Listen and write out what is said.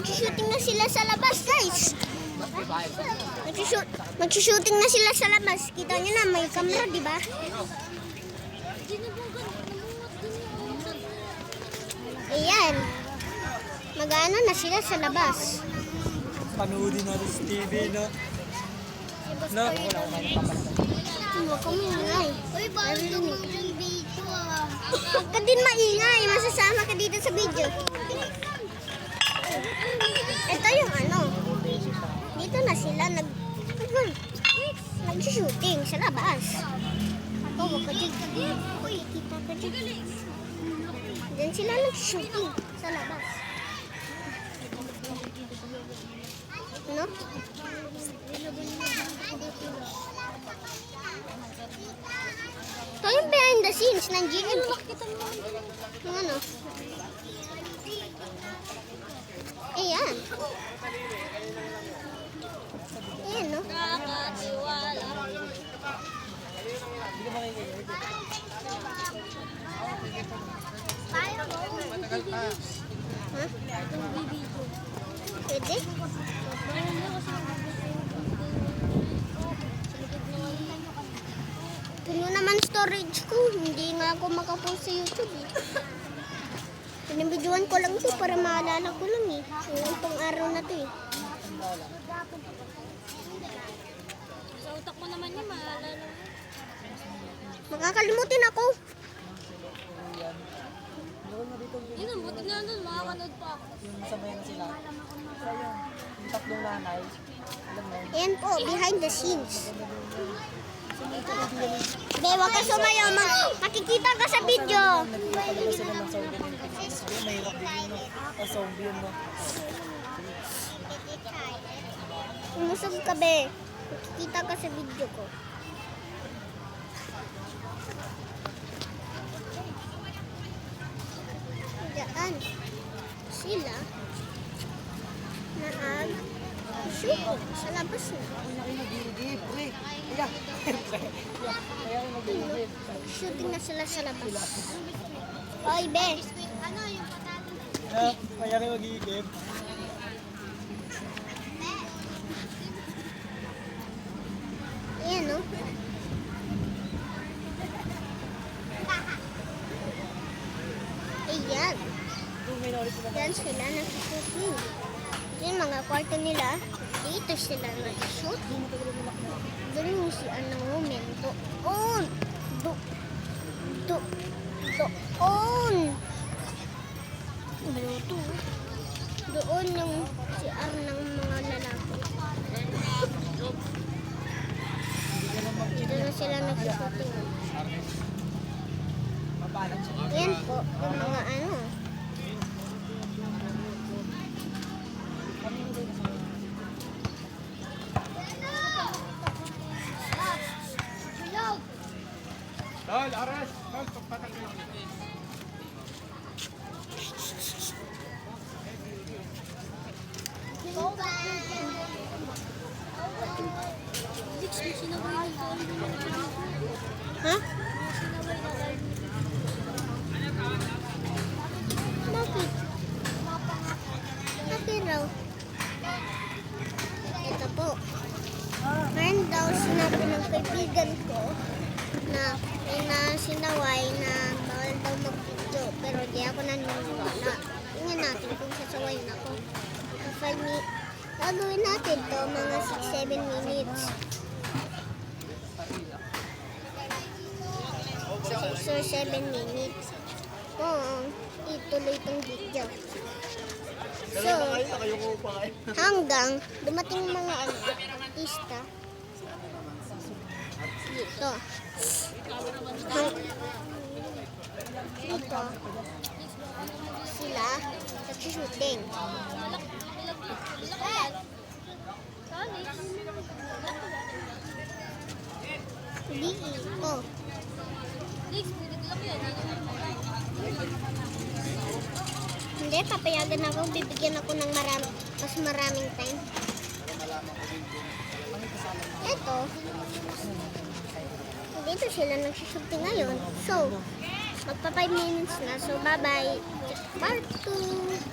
Magsushooting na sila sa labas, guys. Magsushooting na sila sa labas. Kita nyo na, may camera, di ba? Ayan. Mag-ano na sila sa labas. Panoodin natin sa TV, no? No? Huwag kami ingay. Uy, bawal tumunog yung video ah. Huwag ka din maingay. Masasama ka dito sa video. Ito yung ano. Dito na sila nag-shooting sa labas. Huwag ka dyan. Uy, kita ka dyan. Diyan sila nag-shooting sa labas. Ano? Ito yung behind the scenes ng GMP. Yung ano? Ayan. Ayan, no? Nakakatiwala. Ha? Pwede? Puno naman storage ko. Hindi nga ako makapost sa YouTube eh. Pinabidyoan ko lang ito para maalala ko lang eh. Yung pang araw na to eh. Sa utak mo naman yun, maalala mo. Makakalimutin ako. Yun ang buti na nun, makakanood pa ako. Yung sabayan na sila. So, yun. Yung tatlong nanay. Alam mo, Ayan po, behind the scenes. Be, wag ka sumayaw. Makikita ka sa video. nagpapagano sila ng zombie din. Kasi mahirap din yun, no? O zombie yun, no? Umusog ka, be. Makikita ka sa video ko. Diyan sila shoot sa labas na. Shooting na sila sa labas. Oy, be. Ano yung patata? Kaya kayo mag-iigib. Ayan, no? Ayan. Yan sila nag-shooting. Yung mga kwarto nila, dito sila nag-shoot. Doon yung si anong woman. Doon! Doon! Doon yung si ng mga lalaki. Dito na sila nag-shooting. Yan po, yung mga ano. Dol, aras! Dol, pagpatak mo. Ha? Bakit? Bakit raw? Ito po. Meron daw sinabi ng kaibigan ko na sinaway na bawal daw mag-video. Pero di ako naniniwala. Tingnan natin kung sasawayin ako. Gagawin natin to mga 6-7 minutes. 6 or 7 minutes. Kung ituloy itong video. So, hanggang dumating mga artista dito. Dito sila nag-shooting. Dito. Hindi, papayagan ako. Bibigyan ako ng mas maraming time. Ito. Dito sila nagsushooting ngayon. So, magpa 5 minutes na. So, bye-bye. Part 2.